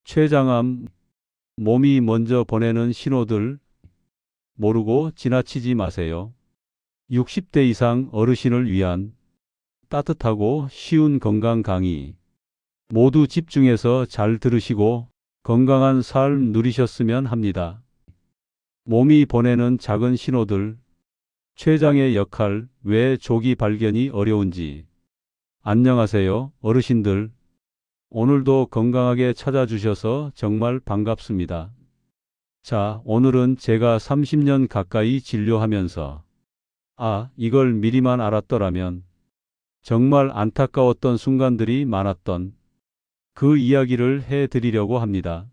췌장암, 몸이 먼저 보내는 신호들 모르고 지나치지 마세요. 60대 이상 어르신을 위한 따뜻하고 쉬운 건강 강의. 모두 집중해서 잘 들으시고 건강한 삶 누리셨으면 합니다. 몸이 보내는 작은 신호들, 췌장의 역할, 왜 조기 발견이 어려운지. 안녕하세요, 어르신들. 오늘도 건강하게 찾아주셔서 정말 반갑습니다. 자, 오늘은 제가 30년 가까이 진료하면서 이걸 미리만 알았더라면 정말 안타까웠던 순간들이 많았던 그 이야기를 해드리려고 합니다.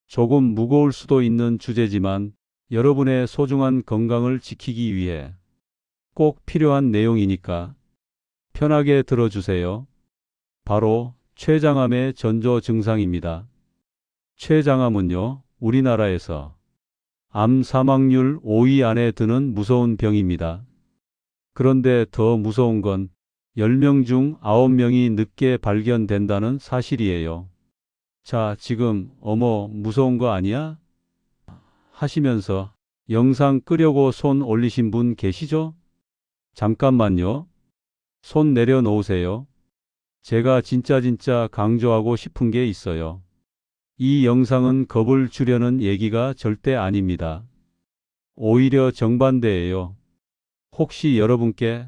조금 무거울 수도 있는 주제지만 여러분의 소중한 건강을 지키기 위해 꼭 필요한 내용이니까 편하게 들어주세요. 바로 췌장암의 전조 증상입니다. 췌장암은요, 우리나라에서 암 사망률 5위 안에 드는 무서운 병입니다. 그런데 더 무서운 건 10명 중 9명이 늦게 발견된다는 사실이에요. 자, 지금 어머 무서운 거 아니야? 하시면서 영상 끄려고 손 올리신 분 계시죠? 잠깐만요. 손 내려놓으세요. 제가 진짜 강조하고 싶은 게 있어요. 이 영상은 겁을 주려는 얘기가 절대 아닙니다. 오히려 정반대예요. 혹시 여러분께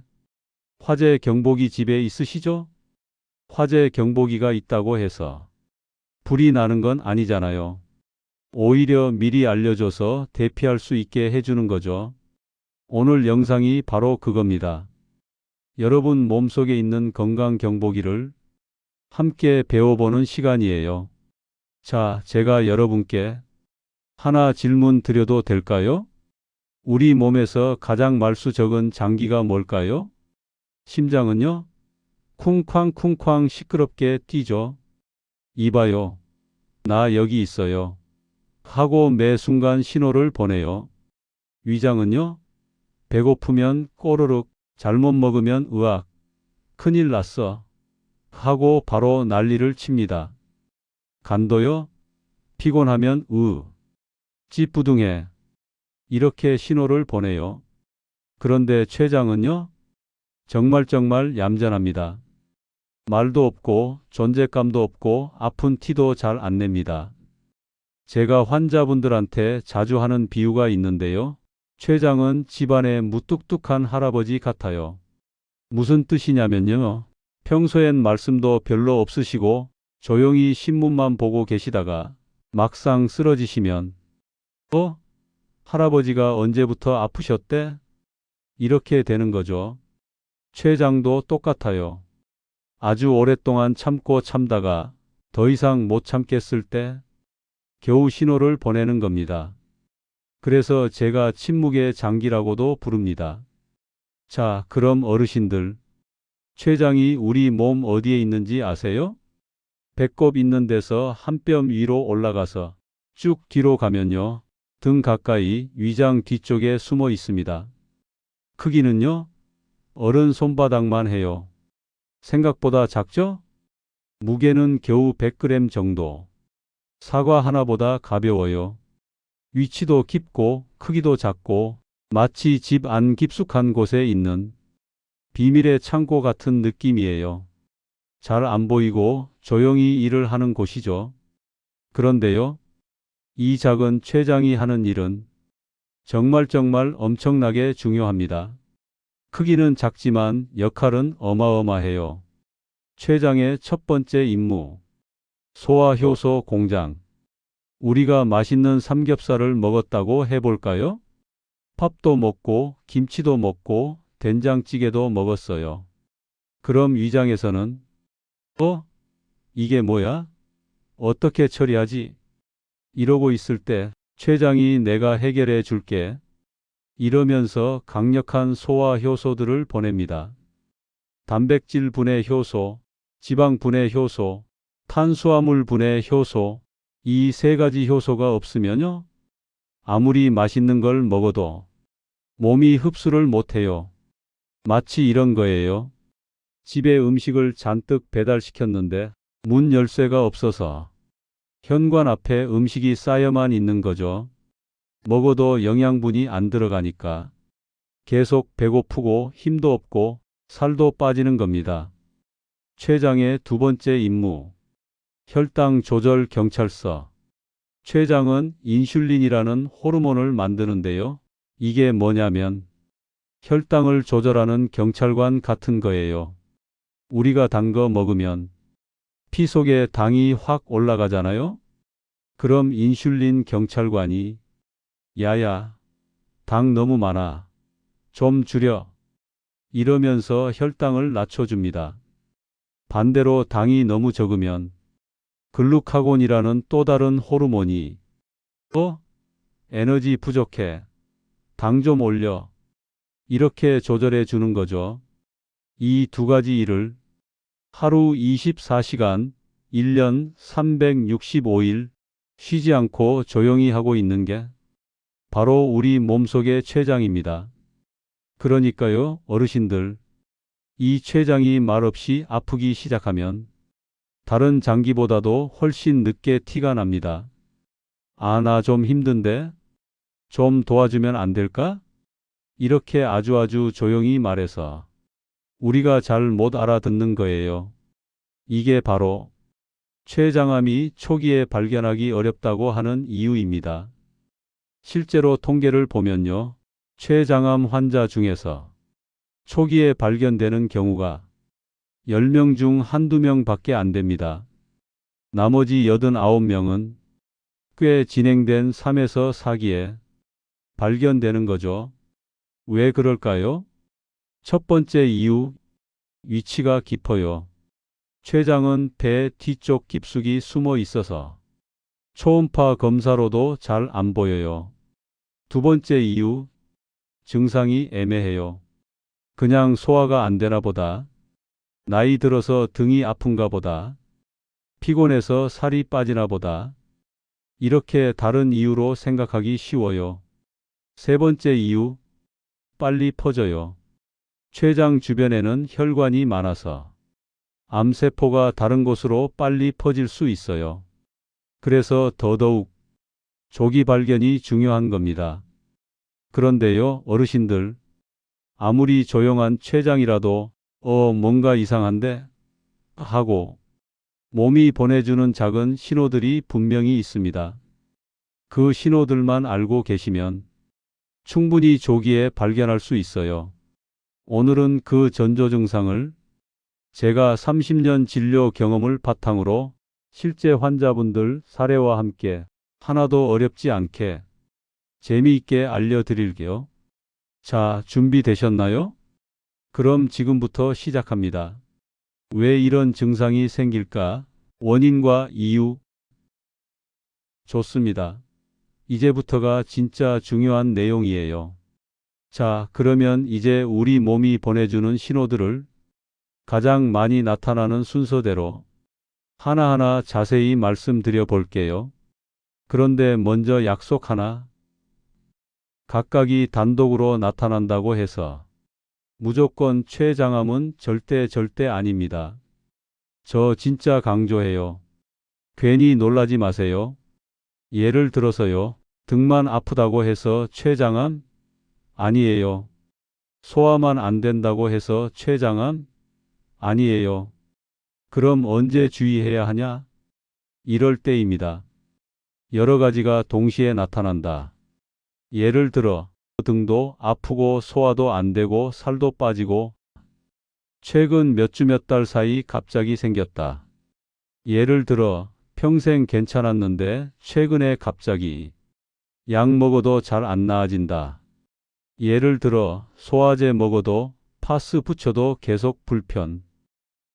화재 경보기 집에 있으시죠? 화재 경보기가 있다고 해서 불이 나는 건 아니잖아요. 오히려 미리 알려줘서 대피할 수 있게 해주는 거죠. 오늘 영상이 바로 그겁니다. 여러분 몸속에 있는 건강 경보기를 함께 배워보는 시간이에요. 자, 제가 여러분께 하나 질문 드려도 될까요? 우리 몸에서 가장 말수 적은 장기가 뭘까요? 심장은요? 쿵쾅쿵쾅 시끄럽게 뛰죠. 이봐요. 나 여기 있어요. 하고 매 순간 신호를 보내요. 위장은요? 배고프면 꼬르륵, 잘못 먹으면 으악, 큰일 났어. 하고 바로 난리를 칩니다. 간도요? 피곤하면 찌뿌둥해. 이렇게 신호를 보내요. 그런데 췌장은요? 정말 얌전합니다. 말도 없고 존재감도 없고 아픈 티도 잘 안 냅니다. 제가 환자분들한테 자주 하는 비유가 있는데요. 췌장은 집안의 무뚝뚝한 할아버지 같아요. 무슨 뜻이냐면요. 평소엔 말씀도 별로 없으시고 조용히 신문만 보고 계시다가 막상 쓰러지시면 할아버지가 언제부터 아프셨대? 이렇게 되는 거죠. 췌장도 똑같아요. 아주 오랫동안 참고 참다가 더 이상 못 참겠을 때 겨우 신호를 보내는 겁니다. 그래서 제가 침묵의 장기라고도 부릅니다. 자, 그럼 어르신들, 췌장이 우리 몸 어디에 있는지 아세요? 배꼽 있는 데서 한 뼘 위로 올라가서 쭉 뒤로 가면요. 등 가까이 위장 뒤쪽에 숨어 있습니다. 크기는요? 어른 손바닥만 해요. 생각보다 작죠? 무게는 겨우 100g 정도. 사과 하나보다 가벼워요. 위치도 깊고 크기도 작고 마치 집 안 깊숙한 곳에 있는 비밀의 창고 같은 느낌이에요. 잘 안 보이고 조용히 일을 하는 곳이죠. 그런데요. 이 작은 췌장이 하는 일은 정말 엄청나게 중요합니다. 크기는 작지만 역할은 어마어마해요. 췌장의 첫 번째 임무. 소화효소 공장. 우리가 맛있는 삼겹살을 먹었다고 해볼까요? 밥도 먹고 김치도 먹고 된장찌개도 먹었어요. 그럼 위장에서는 이게 뭐야? 어떻게 처리하지? 이러고 있을 때 췌장이 내가 해결해 줄게. 이러면서 강력한 소화 효소들을 보냅니다. 단백질 분해 효소, 지방 분해 효소, 탄수화물 분해 효소. 이 세 가지 효소가 없으면요. 아무리 맛있는 걸 먹어도 몸이 흡수를 못해요. 마치 이런 거예요. 집에 음식을 잔뜩 배달시켰는데 문 열쇠가 없어서 현관 앞에 음식이 쌓여만 있는 거죠. 먹어도 영양분이 안 들어가니까 계속 배고프고 힘도 없고 살도 빠지는 겁니다. 췌장의 두 번째 임무, 혈당 조절 경찰서. 췌장은 인슐린이라는 호르몬을 만드는데요. 이게 뭐냐면 혈당을 조절하는 경찰관 같은 거예요. 우리가 단 거 먹으면 피 속에 당이 확 올라가잖아요. 그럼 인슐린 경찰관이 야야, 당 너무 많아. 좀 줄여. 이러면서 혈당을 낮춰줍니다. 반대로 당이 너무 적으면 글루카곤이라는 또 다른 호르몬이 에너지 부족해. 당 좀 올려. 이렇게 조절해 주는 거죠. 이 두 가지 일을 하루 24시간, 1년 365일 쉬지 않고 조용히 하고 있는 게 바로 우리 몸속의 췌장입니다. 그러니까요, 어르신들, 이 췌장이 말없이 아프기 시작하면 다른 장기보다도 훨씬 늦게 티가 납니다. 아, 나 좀 힘든데? 좀 도와주면 안 될까? 이렇게 아주 조용히 말해서 우리가 잘 못 알아듣는 거예요. 이게 바로 췌장암이 초기에 발견하기 어렵다고 하는 이유입니다. 실제로 통계를 보면요, 췌장암 환자 중에서 초기에 발견되는 경우가 10명 중 한두 명밖에 안 됩니다. 나머지 89명은 꽤 진행된 3에서 4기에 발견되는 거죠. 왜 그럴까요? 첫 번째 이유, 위치가 깊어요. 췌장은 배 뒤쪽 깊숙이 숨어 있어서 초음파 검사로도 잘 안 보여요. 두 번째 이유, 증상이 애매해요. 그냥 소화가 안 되나 보다. 나이 들어서 등이 아픈가 보다. 피곤해서 살이 빠지나 보다. 이렇게 다른 이유로 생각하기 쉬워요. 세 번째 이유, 빨리 퍼져요. 췌장 주변에는 혈관이 많아서 암세포가 다른 곳으로 빨리 퍼질 수 있어요. 그래서 더더욱 조기 발견이 중요한 겁니다. 그런데요, 어르신들, 아무리 조용한 췌장이라도 뭔가 이상한데? 하고 몸이 보내주는 작은 신호들이 분명히 있습니다. 그 신호들만 알고 계시면 충분히 조기에 발견할 수 있어요. 오늘은 그 전조 증상을 제가 30년 진료 경험을 바탕으로 실제 환자분들 사례와 함께 하나도 어렵지 않게 재미있게 알려드릴게요. 자, 준비되셨나요? 그럼 지금부터 시작합니다. 왜 이런 증상이 생길까? 원인과 이유. 좋습니다. 이제부터가 진짜 중요한 내용이에요. 자, 그러면 이제 우리 몸이 보내주는 신호들을 가장 많이 나타나는 순서대로 하나하나 자세히 말씀드려 볼게요. 그런데 먼저 약속 하나. 각각이 단독으로 나타난다고 해서 무조건 췌장암은 절대 아닙니다. 저 진짜 강조해요. 괜히 놀라지 마세요. 예를 들어서요, 등만 아프다고 해서 췌장암? 아니에요. 소화만 안 된다고 해서 췌장암? 아니에요. 그럼 언제 주의해야 하냐? 이럴 때입니다. 여러 가지가 동시에 나타난다. 예를 들어 등도 아프고 소화도 안 되고 살도 빠지고 최근 몇 주 몇 달 사이 갑자기 생겼다. 예를 들어 평생 괜찮았는데 최근에 갑자기 약 먹어도 잘 안 나아진다. 예를 들어 소화제 먹어도 파스 붙여도 계속 불편.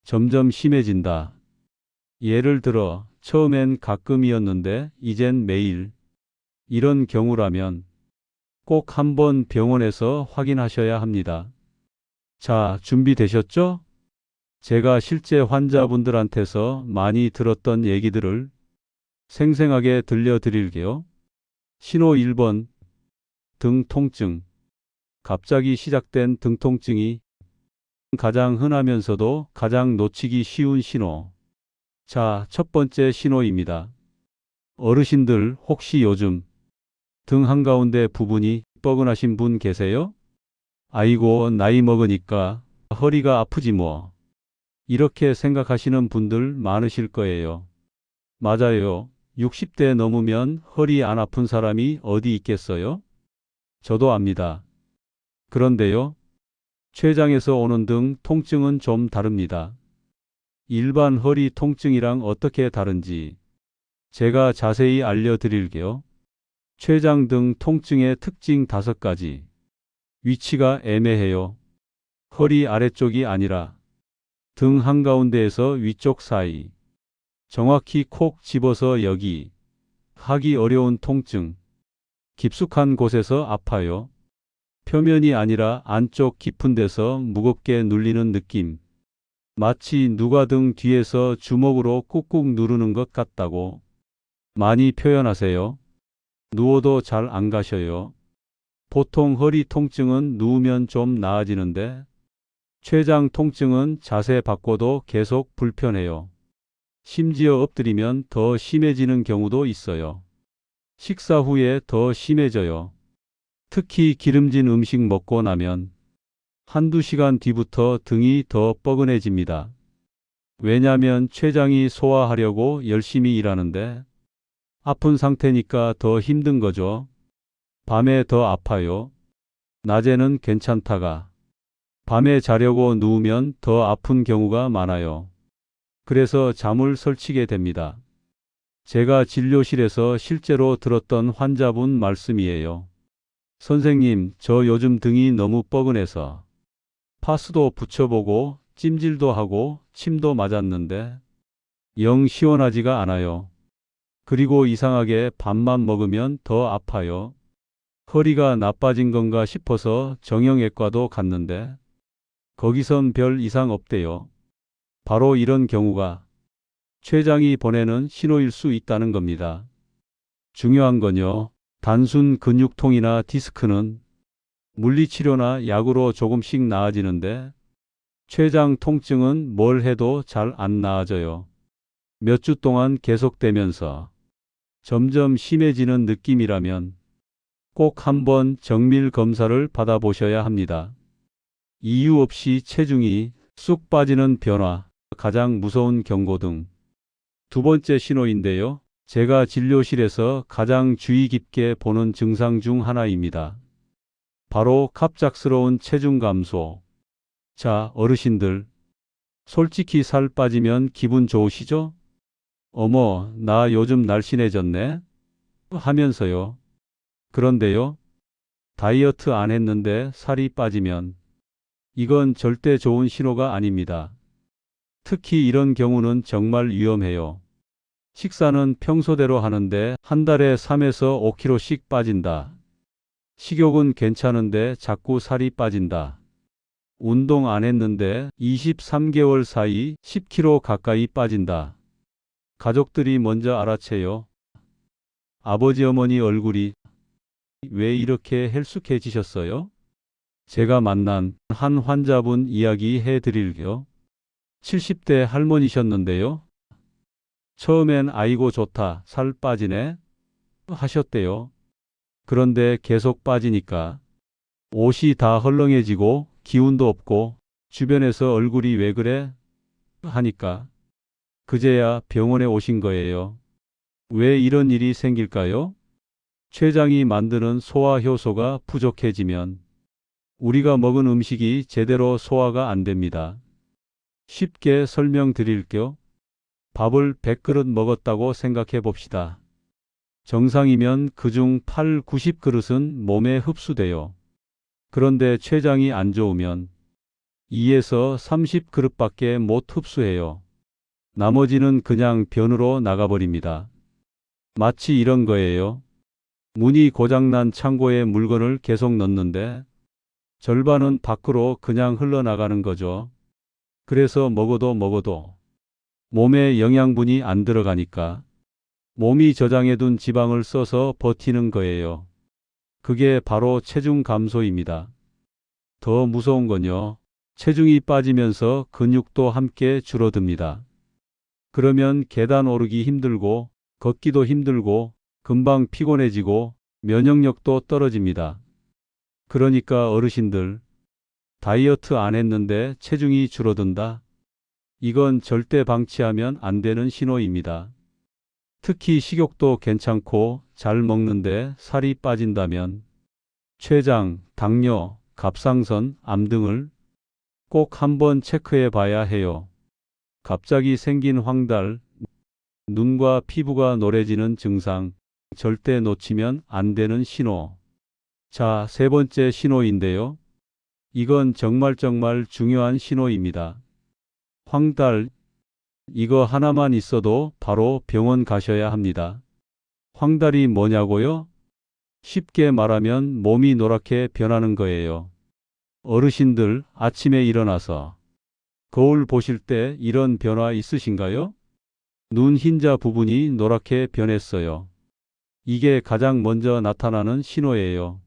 점점 심해진다. 예를 들어 처음엔 가끔이었는데 이젠 매일. 이런 경우라면 꼭 한번 병원에서 확인하셔야 합니다. 자, 준비되셨죠? 제가 실제 환자분들한테서 많이 들었던 얘기들을 생생하게 들려드릴게요. 신호 1번, 등 통증. 갑자기 시작된 등 통증이 가장 흔하면서도 가장 놓치기 쉬운 신호. 자, 첫 번째 신호입니다. 어르신들 혹시 요즘 등 한가운데 부분이 뻐근하신 분 계세요? 아이고, 나이 먹으니까 허리가 아프지 뭐. 이렇게 생각하시는 분들 많으실 거예요. 맞아요. 60대 넘으면 허리 안 아픈 사람이 어디 있겠어요? 저도 압니다. 그런데요, 췌장에서 오는 등 통증은 좀 다릅니다. 일반 허리 통증이랑 어떻게 다른지 제가 자세히 알려드릴게요. 췌장 등 통증의 특징 5가지. 위치가 애매해요. 허리 아래쪽이 아니라 등 한가운데에서 위쪽 사이. 정확히 콕 집어서 여기. 하기 어려운 통증. 깊숙한 곳에서 아파요. 표면이 아니라 안쪽 깊은 데서 무겁게 눌리는 느낌. 마치 누가 등 뒤에서 주먹으로 꾹꾹 누르는 것 같다고 많이 표현하세요. 누워도 잘 안 가셔요. 보통 허리 통증은 누우면 좀 나아지는데 췌장 통증은 자세 바꿔도 계속 불편해요. 심지어 엎드리면 더 심해지는 경우도 있어요. 식사 후에 더 심해져요. 특히 기름진 음식 먹고 나면 한두 시간 뒤부터 등이 더 뻐근해집니다. 왜냐면 췌장이 소화하려고 열심히 일하는데 아픈 상태니까 더 힘든 거죠. 밤에 더 아파요. 낮에는 괜찮다가 밤에 자려고 누우면 더 아픈 경우가 많아요. 그래서 잠을 설치게 됩니다. 제가 진료실에서 실제로 들었던 환자분 말씀이에요. 선생님, 저 요즘 등이 너무 뻐근해서 파스도 붙여보고 찜질도 하고 침도 맞았는데 영 시원하지가 않아요. 그리고 이상하게 밥만 먹으면 더 아파요. 허리가 나빠진 건가 싶어서 정형외과도 갔는데 거기선 별 이상 없대요. 바로 이런 경우가 췌장이 보내는 신호일 수 있다는 겁니다. 중요한 건요, 단순 근육통이나 디스크는 물리치료나 약으로 조금씩 나아지는데 췌장 통증은 뭘 해도 잘 안 나아져요. 몇 주 동안 계속되면서 점점 심해지는 느낌이라면 꼭 한번 정밀 검사를 받아보셔야 합니다. 이유 없이 체중이 쑥 빠지는 변화, 가장 무서운 경고 등. 두 번째 신호인데요. 제가 진료실에서 가장 주의 깊게 보는 증상 중 하나입니다. 바로 갑작스러운 체중 감소. 자, 어르신들, 솔직히 살 빠지면 기분 좋으시죠? 어머, 나 요즘 날씬해졌네? 하면서요. 그런데요, 다이어트 안 했는데 살이 빠지면 이건 절대 좋은 신호가 아닙니다. 특히 이런 경우는 정말 위험해요. 식사는 평소대로 하는데 한 달에 3에서 5kg씩 빠진다. 식욕은 괜찮은데 자꾸 살이 빠진다. 운동 안 했는데 23개월 사이 10kg 가까이 빠진다. 가족들이 먼저 알아채요. 아버지 어머니 얼굴이 왜 이렇게 헬쑥해지셨어요? 제가 만난 한 환자분 이야기해 드릴게요. 70대 할머니셨는데요. 처음엔 아이고 좋다, 살 빠지네 하셨대요. 그런데 계속 빠지니까 옷이 다 헐렁해지고 기운도 없고 주변에서 얼굴이 왜 그래? 하니까 그제야 병원에 오신 거예요. 왜 이런 일이 생길까요? 췌장이 만드는 소화 효소가 부족해지면 우리가 먹은 음식이 제대로 소화가 안 됩니다. 쉽게 설명드릴게요. 밥을 100그릇 먹었다고 생각해 봅시다. 정상이면 그중 8, 90그릇은 몸에 흡수돼요. 그런데 췌장이 안 좋으면 2에서 30그릇밖에 못 흡수해요. 나머지는 그냥 변으로 나가버립니다. 마치 이런 거예요. 문이 고장난 창고에 물건을 계속 넣는데 절반은 밖으로 그냥 흘러나가는 거죠. 그래서 먹어도 몸에 영양분이 안 들어가니까 몸이 저장해둔 지방을 써서 버티는 거예요. 그게 바로 체중 감소입니다. 더 무서운 건요. 체중이 빠지면서 근육도 함께 줄어듭니다. 그러면 계단 오르기 힘들고 걷기도 힘들고 금방 피곤해지고 면역력도 떨어집니다. 그러니까 어르신들, 다이어트 안 했는데 체중이 줄어든다? 이건 절대 방치하면 안 되는 신호입니다. 특히 식욕도 괜찮고 잘 먹는데 살이 빠진다면 췌장, 당뇨, 갑상선, 암 등을 꼭 한번 체크해 봐야 해요. 갑자기 생긴 황달, 눈과 피부가 노래지는 증상, 절대 놓치면 안 되는 신호. 자, 세 번째 신호인데요. 이건 정말 중요한 신호입니다. 황달, 이거 하나만 있어도 바로 병원 가셔야 합니다. 황달이 뭐냐고요? 쉽게 말하면 몸이 노랗게 변하는 거예요. 어르신들 아침에 일어나서 거울 보실 때 이런 변화 있으신가요? 눈 흰자 부분이 노랗게 변했어요. 이게 가장 먼저 나타나는 신호예요.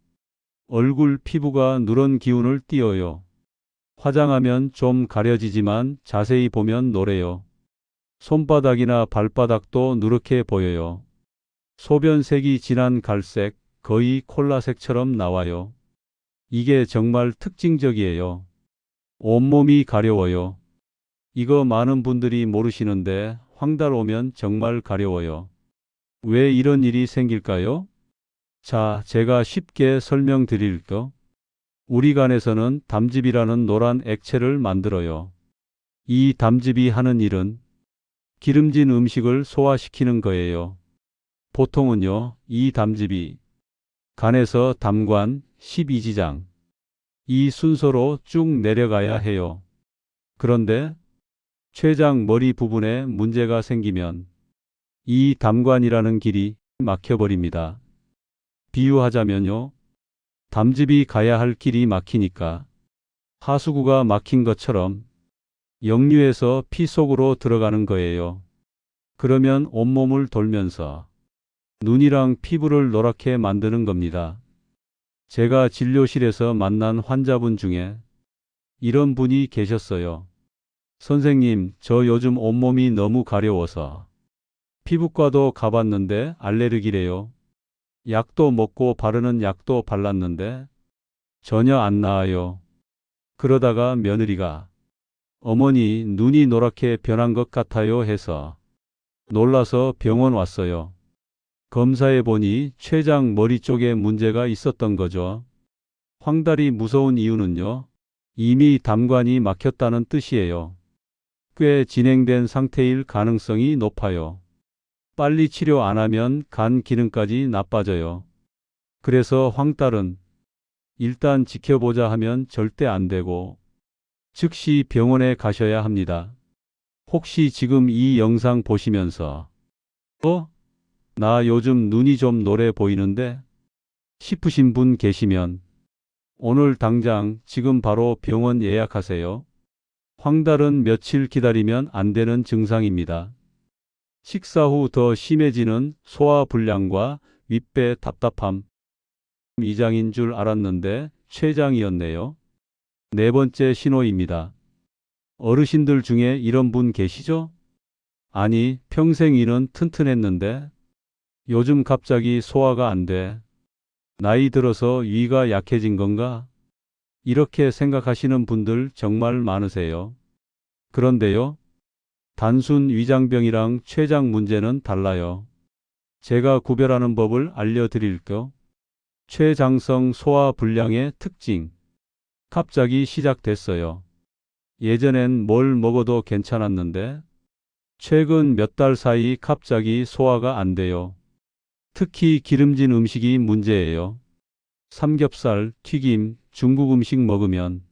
얼굴 피부가 누런 기운을 띠어요. 화장하면 좀 가려지지만 자세히 보면 노래요. 손바닥이나 발바닥도 누렇게 보여요. 소변색이 진한 갈색, 거의 콜라색처럼 나와요. 이게 정말 특징적이에요. 온몸이 가려워요. 이거 많은 분들이 모르시는데 황달 오면 정말 가려워요. 왜 이런 일이 생길까요? 자, 제가 쉽게 설명드릴게요. 우리 간에서는 담즙이라는 노란 액체를 만들어요. 이 담즙이 하는 일은 기름진 음식을 소화시키는 거예요. 보통은요, 이 담즙이 간에서 담관, 십이지장, 이 순서로 쭉 내려가야 해요. 그런데 췌장 머리 부분에 문제가 생기면 이 담관이라는 길이 막혀버립니다. 비유하자면요, 담즙이 가야 할 길이 막히니까 하수구가 막힌 것처럼 역류해서 피 속으로 들어가는 거예요. 그러면 온몸을 돌면서 눈이랑 피부를 노랗게 만드는 겁니다. 제가 진료실에서 만난 환자분 중에 이런 분이 계셨어요. 선생님, 저 요즘 온몸이 너무 가려워서 피부과도 가봤는데 알레르기래요. 약도 먹고 바르는 약도 발랐는데 전혀 안 나아요. 그러다가 며느리가 어머니 눈이 노랗게 변한 것 같아요 해서 놀라서 병원 왔어요. 검사해 보니 췌장 머리 쪽에 문제가 있었던 거죠. 황달이 무서운 이유는요, 이미 담관이 막혔다는 뜻이에요. 꽤 진행된 상태일 가능성이 높아요. 빨리 치료 안 하면 간 기능까지 나빠져요. 그래서 황달은 일단 지켜보자 하면 절대 안 되고 즉시 병원에 가셔야 합니다. 혹시 지금 이 영상 보시면서 나 요즘 눈이 좀 노래 보이는데 싶으신 분 계시면 오늘 당장 지금 바로 병원 예약하세요. 황달은 며칠 기다리면 안 되는 증상입니다. 식사 후 더 심해지는 소화불량과 윗배 답답함. 위장인 줄 알았는데 췌장이었네요. 네 번째 신호입니다. 어르신들 중에 이런 분 계시죠? 아니, 평생 위는 튼튼했는데 요즘 갑자기 소화가 안 돼. 나이 들어서 위가 약해진 건가? 이렇게 생각하시는 분들 정말 많으세요. 그런데요, 단순 위장병이랑 췌장 문제는 달라요. 제가 구별하는 법을 알려드릴게요. 췌장성 소화불량의 특징. 갑자기 시작됐어요. 예전엔 뭘 먹어도 괜찮았는데 최근 몇 달 사이 갑자기 소화가 안 돼요. 특히 기름진 음식이 문제예요. 삼겹살, 튀김, 중국 음식 먹으면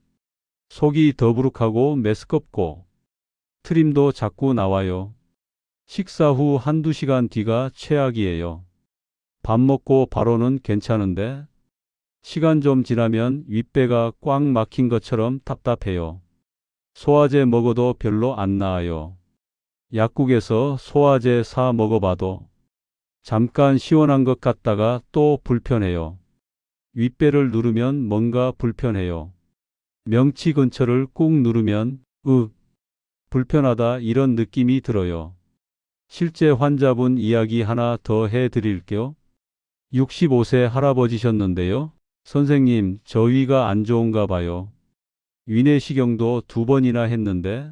속이 더부룩하고 메스껍고 트림도 자꾸 나와요. 식사 후 한두 시간 뒤가 최악이에요. 밥 먹고 바로는 괜찮은데 시간 좀 지나면 윗배가 꽉 막힌 것처럼 답답해요. 소화제 먹어도 별로 안 나아요. 약국에서 소화제 사 먹어봐도 잠깐 시원한 것 같다가 또 불편해요. 윗배를 누르면 뭔가 불편해요. 명치 근처를 꾹 누르면 불편하다 이런 느낌이 들어요. 실제 환자분 이야기 하나 더 해드릴게요. 65세 할아버지셨는데요. 선생님, 저 위가 안 좋은가 봐요. 위내시경도 2번이나 했는데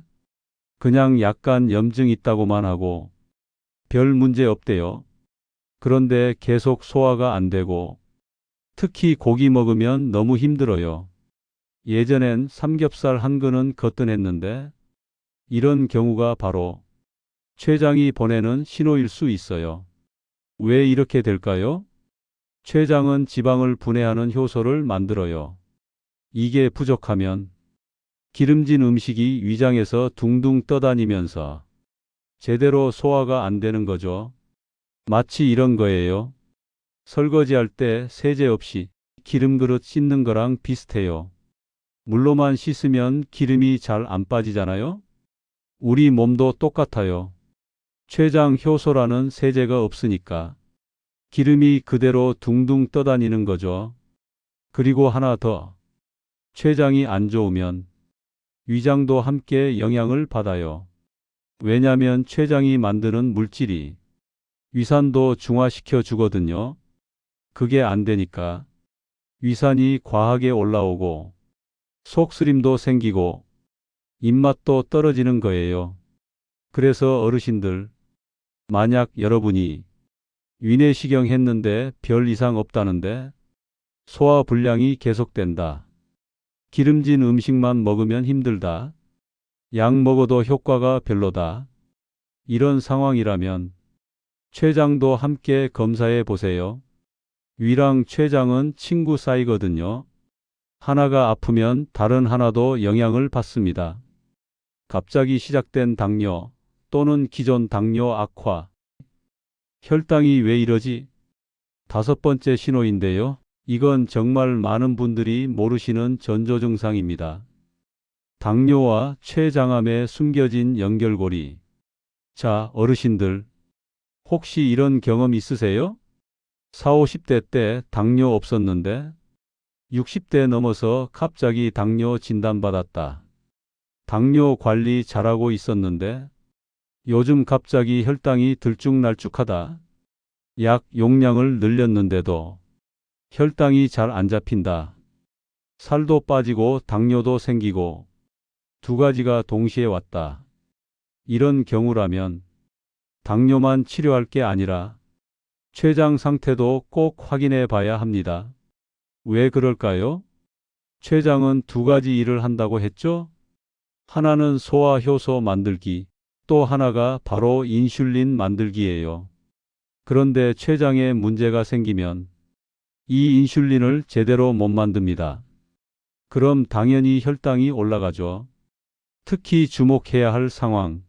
그냥 약간 염증 있다고만 하고 별 문제 없대요. 그런데 계속 소화가 안 되고 특히 고기 먹으면 너무 힘들어요. 예전엔 삼겹살 한 근은 거뜬했는데 이런 경우가 바로 췌장이 보내는 신호일 수 있어요. 왜 이렇게 될까요? 췌장은 지방을 분해하는 효소를 만들어요. 이게 부족하면 기름진 음식이 위장에서 둥둥 떠다니면서 제대로 소화가 안 되는 거죠. 마치 이런 거예요. 설거지할 때 세제 없이 기름 그릇 씻는 거랑 비슷해요. 물로만 씻으면 기름이 잘 안 빠지잖아요? 우리 몸도 똑같아요. 췌장 효소라는 세제가 없으니까 기름이 그대로 둥둥 떠다니는 거죠. 그리고 하나 더. 췌장이 안 좋으면 위장도 함께 영향을 받아요. 왜냐면 췌장이 만드는 물질이 위산도 중화시켜 주거든요. 그게 안 되니까 위산이 과하게 올라오고 속쓰림도 생기고 입맛도 떨어지는 거예요. 그래서 어르신들, 만약 여러분이 위내시경 했는데 별 이상 없다는데 소화 불량이 계속된다. 기름진 음식만 먹으면 힘들다. 약 먹어도 효과가 별로다. 이런 상황이라면 췌장도 함께 검사해 보세요. 위랑 췌장은 친구 사이거든요. 하나가 아프면 다른 하나도 영향을 받습니다. 갑자기 시작된 당뇨 또는 기존 당뇨 악화. 혈당이 왜 이러지? 5번째 신호인데요. 이건 정말 많은 분들이 모르시는 전조 증상입니다. 당뇨와 췌장암의 숨겨진 연결고리. 자, 어르신들, 혹시 이런 경험 있으세요? 40, 50대 때 당뇨 없었는데 60대 넘어서 갑자기 당뇨 진단받았다. 당뇨 관리 잘하고 있었는데 요즘 갑자기 혈당이 들쭉날쭉하다. 약 용량을 늘렸는데도 혈당이 잘 안 잡힌다. 살도 빠지고 당뇨도 생기고 2가지가 동시에 왔다. 이런 경우라면 당뇨만 치료할 게 아니라 췌장 상태도 꼭 확인해 봐야 합니다. 왜 그럴까요? 췌장은 2가지 일을 한다고 했죠? 하나는 소화 효소 만들기, 또 하나가 바로 인슐린 만들기예요. 그런데 췌장에 문제가 생기면 이 인슐린을 제대로 못 만듭니다. 그럼 당연히 혈당이 올라가죠. 특히 주목해야 할 상황.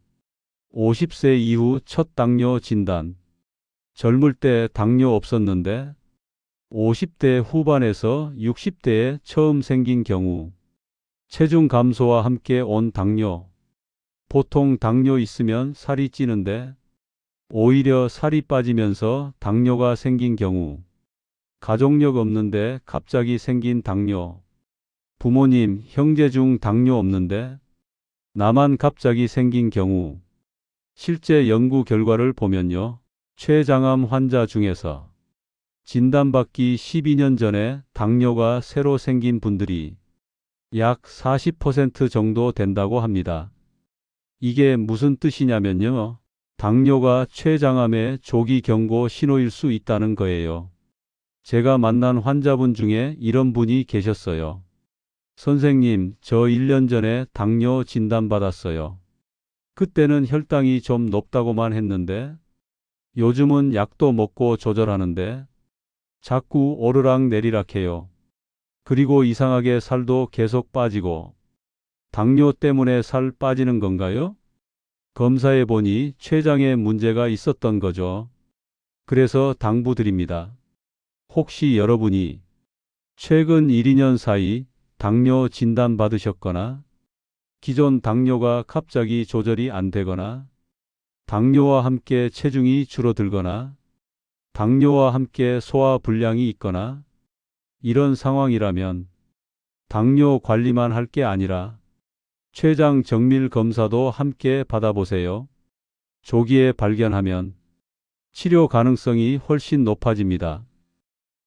50세 이후 첫 당뇨 진단. 젊을 때 당뇨 없었는데 50대 후반에서 60대에 처음 생긴 경우. 체중 감소와 함께 온 당뇨. 보통 당뇨 있으면 살이 찌는데 오히려 살이 빠지면서 당뇨가 생긴 경우. 가족력 없는데 갑자기 생긴 당뇨. 부모님, 형제 중 당뇨 없는데 나만 갑자기 생긴 경우. 실제 연구 결과를 보면요. 췌장암 환자 중에서 진단받기 12년 전에 당뇨가 새로 생긴 분들이 약 40% 정도 된다고 합니다. 이게 무슨 뜻이냐면요. 당뇨가 췌장암의 조기 경고 신호일 수 있다는 거예요. 제가 만난 환자분 중에 이런 분이 계셨어요. 선생님, 저 1년 전에 당뇨 진단받았어요. 그때는 혈당이 좀 높다고만 했는데 요즘은 약도 먹고 조절하는데 자꾸 오르락 내리락 해요. 그리고 이상하게 살도 계속 빠지고 당뇨 때문에 살 빠지는 건가요? 검사해 보니 췌장에 문제가 있었던 거죠. 그래서 당부드립니다. 혹시 여러분이 최근 1, 2년 사이 당뇨 진단 받으셨거나 기존 당뇨가 갑자기 조절이 안 되거나 당뇨와 함께 체중이 줄어들거나 당뇨와 함께 소화 불량이 있거나 이런 상황이라면 당뇨 관리만 할 게 아니라 췌장 정밀 검사도 함께 받아보세요. 조기에 발견하면 치료 가능성이 훨씬 높아집니다.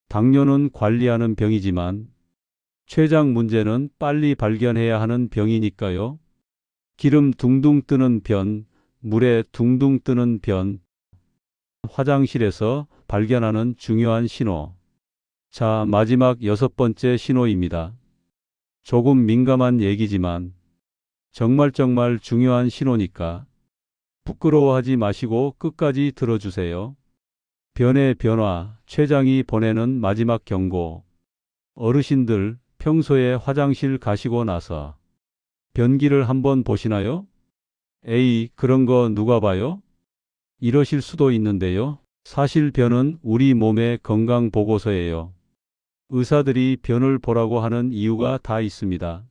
당뇨는 관리하는 병이지만 췌장 문제는 빨리 발견해야 하는 병이니까요. 기름 둥둥 뜨는 변, 물에 둥둥 뜨는 변, 화장실에서 발견하는 중요한 신호. 자, 마지막 6번째 신호입니다. 조금 민감한 얘기지만 정말 중요한 신호니까 부끄러워하지 마시고 끝까지 들어주세요. 변의 변화, 췌장이 보내는 마지막 경고. 어르신들, 평소에 화장실 가시고 나서 변기를 한번 보시나요? 에이, 그런 거 누가 봐요? 이러실 수도 있는데요. 사실 변은 우리 몸의 건강 보고서예요. 의사들이 변을 보라고 하는 이유가 다 있습니다.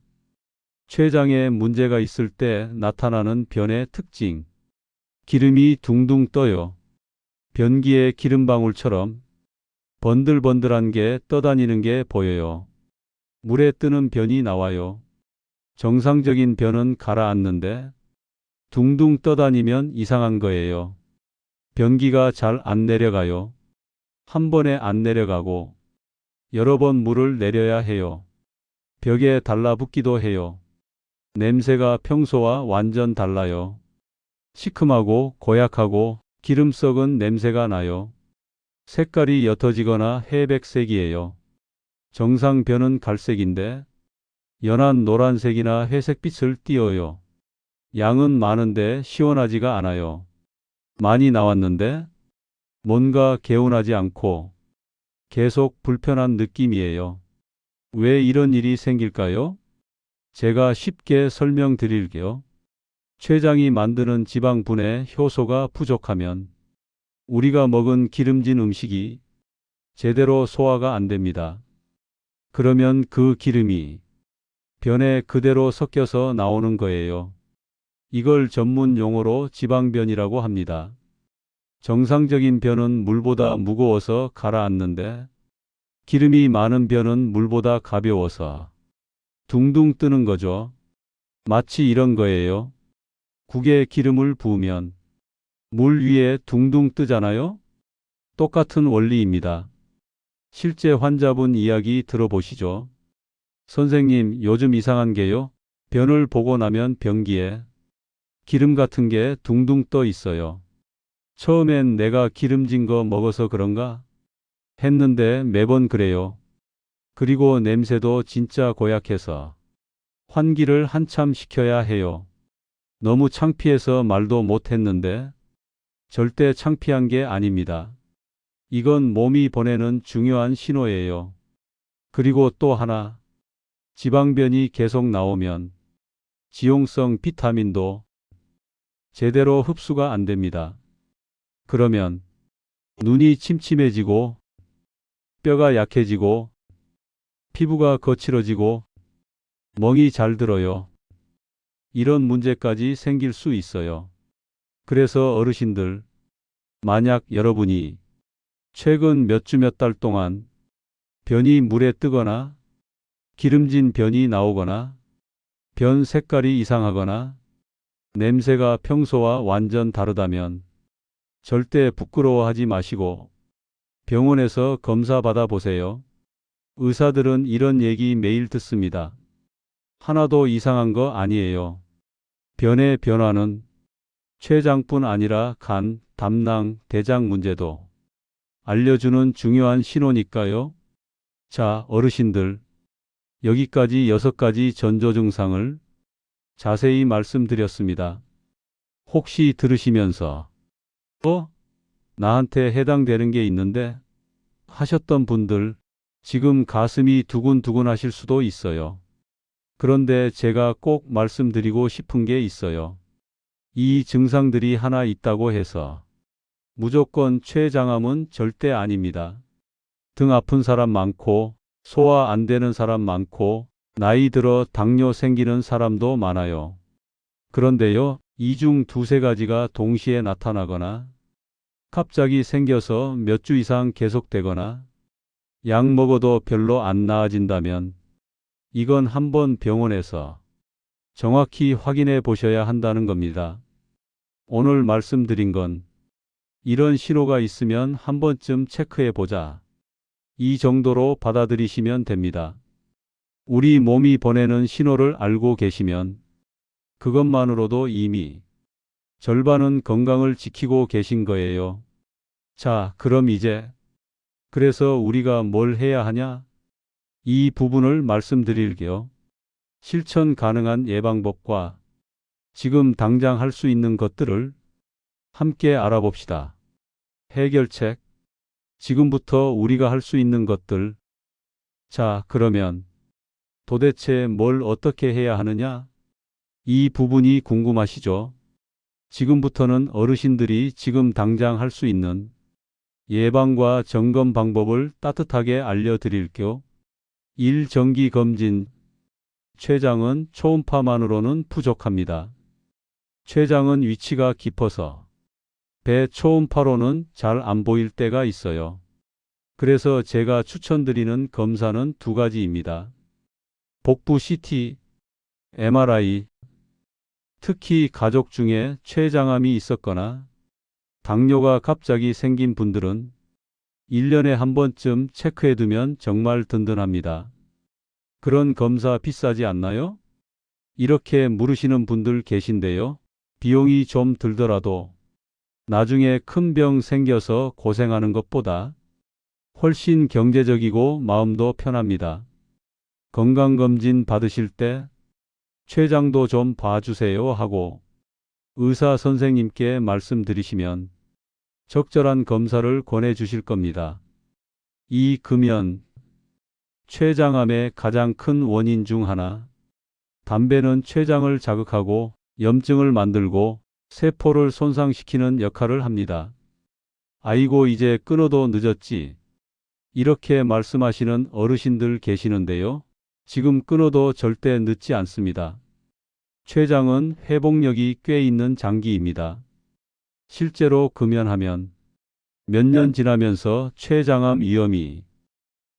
췌장에 문제가 있을 때 나타나는 변의 특징. 기름이 둥둥 떠요. 변기에 기름방울처럼 번들번들한 게 떠다니는 게 보여요. 물에 뜨는 변이 나와요. 정상적인 변은 가라앉는데 둥둥 떠다니면 이상한 거예요. 변기가 잘 안 내려가요. 한 번에 안 내려가고 여러 번 물을 내려야 해요. 벽에 달라붙기도 해요. 냄새가 평소와 완전 달라요. 시큼하고 고약하고 기름 썩은 냄새가 나요. 색깔이 옅어지거나 회백색이에요. 정상 변은 갈색인데 연한 노란색이나 회색빛을 띠어요. 양은 많은데 시원하지가 않아요. 많이 나왔는데 뭔가 개운하지 않고 계속 불편한 느낌이에요. 왜 이런 일이 생길까요? 제가 쉽게 설명드릴게요. 췌장이 만드는 지방분해 효소가 부족하면 우리가 먹은 기름진 음식이 제대로 소화가 안 됩니다. 그러면 그 기름이 변에 그대로 섞여서 나오는 거예요. 이걸 전문 용어로 지방변이라고 합니다. 정상적인 변은 물보다 무거워서 가라앉는데 기름이 많은 변은 물보다 가벼워서 둥둥 뜨는 거죠. 마치 이런 거예요. 국에 기름을 부으면 물 위에 둥둥 뜨잖아요? 똑같은 원리입니다. 실제 환자분 이야기 들어보시죠. 선생님, 요즘 이상한 게요. 변을 보고 나면 변기에 기름 같은 게 둥둥 떠 있어요. 처음엔 내가 기름진 거 먹어서 그런가 했는데 매번 그래요. 그리고 냄새도 진짜 고약해서 환기를 한참 시켜야 해요. 너무 창피해서 말도 못 했는데 절대 창피한 게 아닙니다. 이건 몸이 보내는 중요한 신호예요. 그리고 또 하나, 지방변이 계속 나오면 지용성 비타민도 제대로 흡수가 안 됩니다. 그러면 눈이 침침해지고 뼈가 약해지고 피부가 거칠어지고 멍이 잘 들어요. 이런 문제까지 생길 수 있어요. 그래서 어르신들, 만약 여러분이 최근 몇 주 몇 달 동안 변이 물에 뜨거나 기름진 변이 나오거나 변 색깔이 이상하거나 냄새가 평소와 완전 다르다면 절대 부끄러워하지 마시고 병원에서 검사 받아 보세요. 의사들은 이런 얘기 매일 듣습니다. 하나도 이상한 거 아니에요. 변의 변화는 췌장뿐 아니라 간, 담낭, 대장 문제도 알려주는 중요한 신호니까요. 자, 어르신들, 여기까지 6가지 전조 증상을 자세히 말씀드렸습니다. 혹시 들으시면서 나한테 해당되는 게 있는데 하셨던 분들 지금 가슴이 두근두근 하실 수도 있어요. 그런데 제가 꼭 말씀드리고 싶은 게 있어요. 이 증상들이 하나 있다고 해서 무조건 췌장암은 절대 아닙니다. 등 아픈 사람 많고 소화 안 되는 사람 많고 나이 들어 당뇨 생기는 사람도 많아요. 그런데요, 이 중 두세 가지가 동시에 나타나거나 갑자기 생겨서 몇 주 이상 계속되거나 약 먹어도 별로 안 나아진다면 이건 한번 병원에서 정확히 확인해 보셔야 한다는 겁니다. 오늘 말씀드린 건 이런 신호가 있으면 한 번쯤 체크해 보자. 이 정도로 받아들이시면 됩니다. 우리 몸이 보내는 신호를 알고 계시면 그것만으로도 이미 절반은 건강을 지키고 계신 거예요. 자, 그럼 이제 그래서 우리가 뭘 해야 하냐? 이 부분을 말씀드릴게요. 실천 가능한 예방법과 지금 당장 할 수 있는 것들을 함께 알아봅시다. 해결책. 지금부터 우리가 할 수 있는 것들. 자, 그러면 도대체 뭘 어떻게 해야 하느냐? 이 부분이 궁금하시죠? 지금부터는 어르신들이 지금 당장 할 수 있는 예방과 점검 방법을 따뜻하게 알려드릴게요. 1. 정기검진. 췌장은 초음파만으로는 부족합니다. 췌장은 위치가 깊어서 배 초음파로는 잘 안 보일 때가 있어요. 그래서 제가 추천드리는 검사는 두 가지입니다. 복부 CT, MRI. 특히 가족 중에 췌장암이 있었거나 당뇨가 갑자기 생긴 분들은 1년에 한 번쯤 체크해두면 정말 든든합니다. 그런 검사 비싸지 않나요? 이렇게 물으시는 분들 계신데요. 비용이 좀 들더라도 나중에 큰 병 생겨서 고생하는 것보다 훨씬 경제적이고 마음도 편합니다. 건강검진 받으실 때 췌장도 좀 봐주세요 하고 의사 선생님께 말씀드리시면 적절한 검사를 권해주실 겁니다. 이 금연. 췌장암의 가장 큰 원인 중 하나. 담배는 췌장을 자극하고 염증을 만들고 세포를 손상시키는 역할을 합니다. 아이고 이제 끊어도 늦었지. 이렇게 말씀하시는 어르신들 계시는데요. 지금 끊어도 절대 늦지 않습니다. 췌장은 회복력이 꽤 있는 장기입니다. 실제로 금연하면 몇 년 지나면서 췌장암 위험이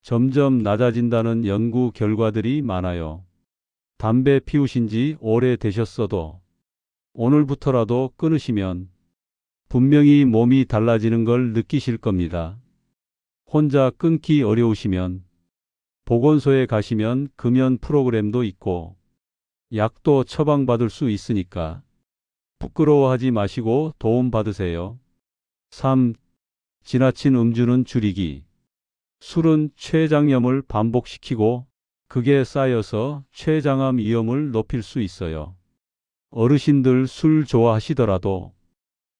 점점 낮아진다는 연구 결과들이 많아요. 담배 피우신 지 오래 되셨어도 오늘부터라도 끊으시면 분명히 몸이 달라지는 걸 느끼실 겁니다. 혼자 끊기 어려우시면 보건소에 가시면 금연 프로그램도 있고 약도 처방받을 수 있으니까 부끄러워하지 마시고 도움 받으세요. 3. 지나친 음주는 줄이기. 술은 췌장염을 반복시키고 그게 쌓여서 췌장암 위험을 높일 수 있어요. 어르신들 술 좋아하시더라도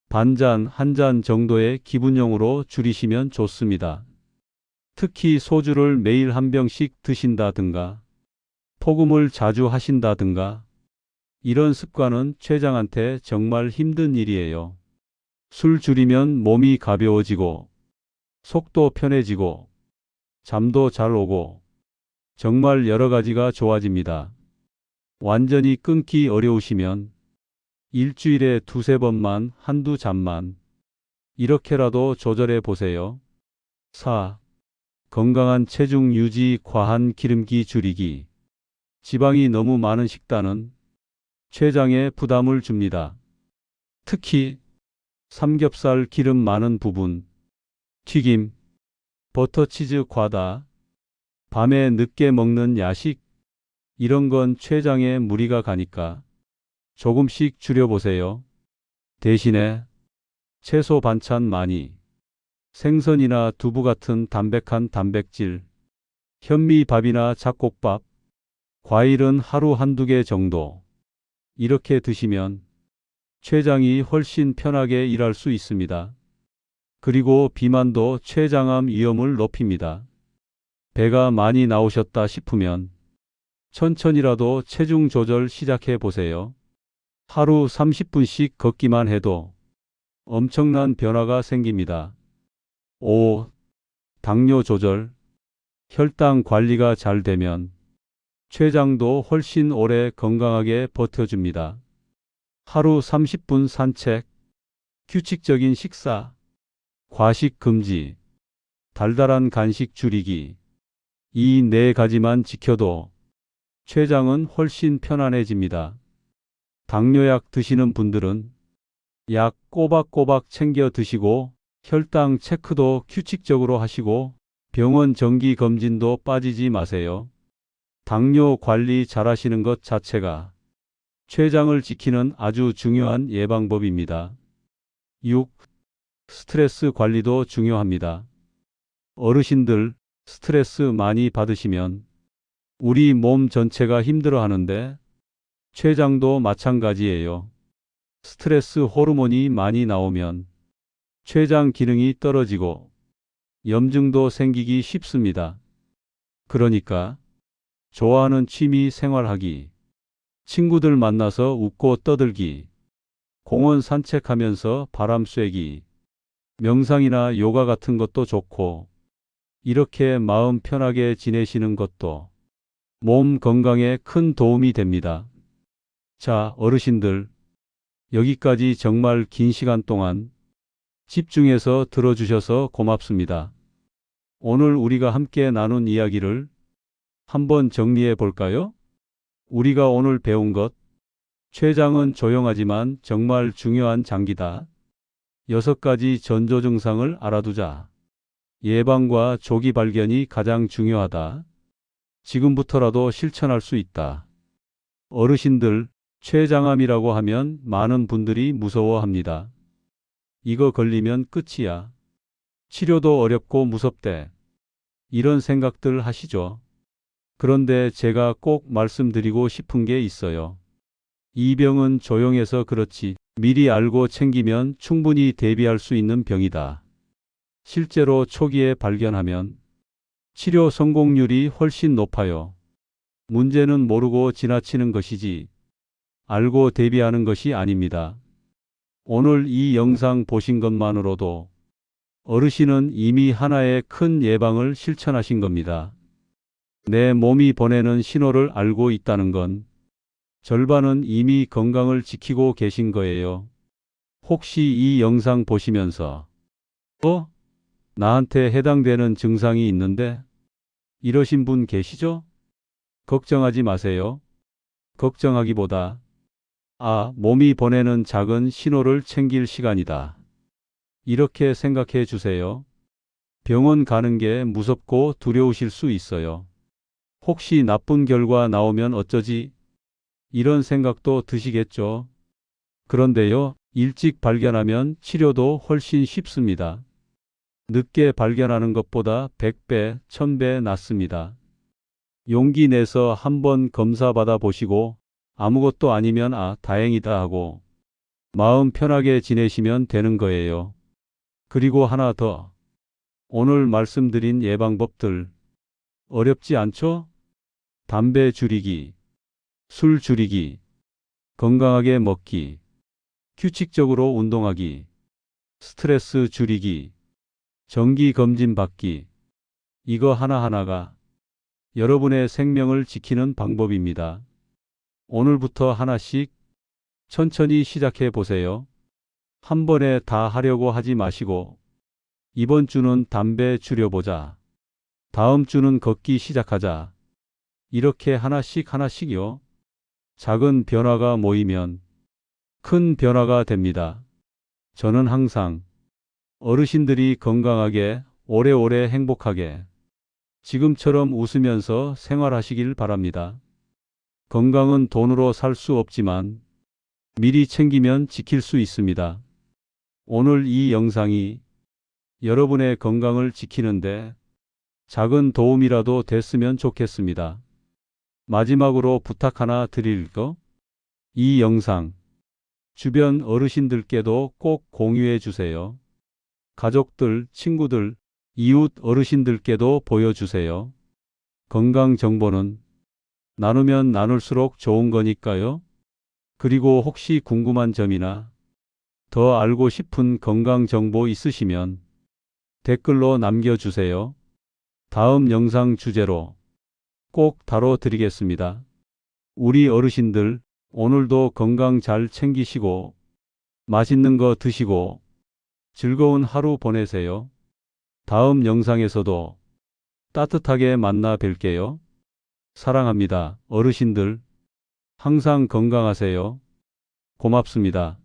반잔, 한 잔 정도의 기분용으로 줄이시면 좋습니다. 특히 소주를 매일 한 병씩 드신다든가 폭음을 자주 하신다든가 이런 습관은 췌장한테 정말 힘든 일이에요. 술 줄이면 몸이 가벼워지고 속도 편해지고 잠도 잘 오고 정말 여러 가지가 좋아집니다. 완전히 끊기 어려우시면 일주일에 두세 번만 한두 잔만 이렇게라도 조절해 보세요. 4. 건강한 체중 유지, 과한 기름기 줄이기. 지방이 너무 많은 식단은 췌장에 부담을 줍니다. 특히 삼겹살 기름 많은 부분, 튀김, 버터치즈 과다, 밤에 늦게 먹는 야식, 이런 건 췌장에 무리가 가니까 조금씩 줄여보세요. 대신에 채소 반찬 많이, 생선이나 두부 같은 담백한 단백질, 현미밥이나 잡곡밥, 과일은 하루 한두 개 정도 이렇게 드시면 췌장이 훨씬 편하게 일할 수 있습니다. 그리고 비만도 췌장암 위험을 높입니다. 배가 많이 나오셨다 싶으면 천천히라도 체중 조절 시작해 보세요. 하루 30분씩 걷기만 해도 엄청난 변화가 생깁니다. 5. 당뇨 조절. 혈당 관리가 잘 되면 췌장도 훨씬 오래 건강하게 버텨줍니다. 하루 30분 산책, 규칙적인 식사, 과식 금지, 달달한 간식 줄이기. 이 네 가지만 지켜도 췌장은 훨씬 편안해집니다. 당뇨약 드시는 분들은 약 꼬박꼬박 챙겨 드시고 혈당 체크도 규칙적으로 하시고 병원 정기 검진도 빠지지 마세요. 당뇨 관리 잘하시는 것 자체가 췌장을 지키는 아주 중요한 예방법입니다. 6. 스트레스 관리도 중요합니다. 어르신들 스트레스 많이 받으시면 우리 몸 전체가 힘들어하는데 췌장도 마찬가지예요. 스트레스 호르몬이 많이 나오면 췌장 기능이 떨어지고 염증도 생기기 쉽습니다. 그러니까 좋아하는 취미 생활하기, 친구들 만나서 웃고 떠들기, 공원 산책하면서 바람 쐬기, 명상이나 요가 같은 것도 좋고 이렇게 마음 편하게 지내시는 것도 몸 건강에 큰 도움이 됩니다. 자, 어르신들, 여기까지 정말 긴 시간 동안 집중해서 들어주셔서 고맙습니다. 오늘 우리가 함께 나눈 이야기를 한번 정리해 볼까요? 우리가 오늘 배운 것, 췌장은 조용하지만 정말 중요한 장기다. 6가지 전조 증상을 알아두자. 예방과 조기 발견이 가장 중요하다. 지금부터라도 실천할 수 있다. 어르신들, 췌장암이라고 하면 많은 분들이 무서워합니다. 이거 걸리면 끝이야. 치료도 어렵고 무섭대. 이런 생각들 하시죠? 그런데 제가 꼭 말씀드리고 싶은 게 있어요. 이 병은 조용해서 그렇지 미리 알고 챙기면 충분히 대비할 수 있는 병이다. 실제로 초기에 발견하면 치료 성공률이 훨씬 높아요. 문제는 모르고 지나치는 것이지 알고 대비하는 것이 아닙니다. 오늘 이 영상 보신 것만으로도 어르신은 이미 하나의 큰 예방을 실천하신 겁니다. 내 몸이 보내는 신호를 알고 있다는 건 절반은 이미 건강을 지키고 계신 거예요. 혹시 이 영상 보시면서 나한테 해당되는 증상이 있는데 이러신 분 계시죠? 걱정하지 마세요. 걱정하기보다 몸이 보내는 작은 신호를 챙길 시간이다. 이렇게 생각해 주세요. 병원 가는 게 무섭고 두려우실 수 있어요. 혹시 나쁜 결과 나오면 어쩌지? 이런 생각도 드시겠죠. 그런데요, 일찍 발견하면 치료도 훨씬 쉽습니다. 늦게 발견하는 것보다 100배, 1000배 낫습니다. 용기 내서 한번 검사받아 보시고 아무것도 아니면 다행이다 하고 마음 편하게 지내시면 되는 거예요. 그리고 하나 더. 오늘 말씀드린 예방법들 어렵지 않죠? 담배 줄이기, 술 줄이기, 건강하게 먹기, 규칙적으로 운동하기, 스트레스 줄이기, 정기 검진 받기. 이거 하나하나가 여러분의 생명을 지키는 방법입니다. 오늘부터 하나씩 천천히 시작해 보세요. 한 번에 다 하려고 하지 마시고 이번 주는 담배 줄여보자. 다음 주는 걷기 시작하자. 이렇게 하나씩요. 작은 변화가 모이면 큰 변화가 됩니다. 저는 항상 어르신들이 건강하게 오래오래 행복하게 지금처럼 웃으면서 생활하시길 바랍니다. 건강은 돈으로 살 수 없지만 미리 챙기면 지킬 수 있습니다. 오늘 이 영상이 여러분의 건강을 지키는데 작은 도움이라도 됐으면 좋겠습니다. 마지막으로 부탁 하나 드릴 거? 이 영상 주변 어르신들께도 꼭 공유해 주세요. 가족들, 친구들, 이웃 어르신들께도 보여주세요. 건강 정보는 나누면 나눌수록 좋은 거니까요. 그리고 혹시 궁금한 점이나 더 알고 싶은 건강 정보 있으시면 댓글로 남겨주세요. 다음 영상 주제로 꼭 다뤄드리겠습니다. 우리 어르신들 오늘도 건강 잘 챙기시고 맛있는 거 드시고 즐거운 하루 보내세요. 다음 영상에서도 따뜻하게 만나 뵐게요. 사랑합니다. 어르신들 항상 건강하세요. 고맙습니다.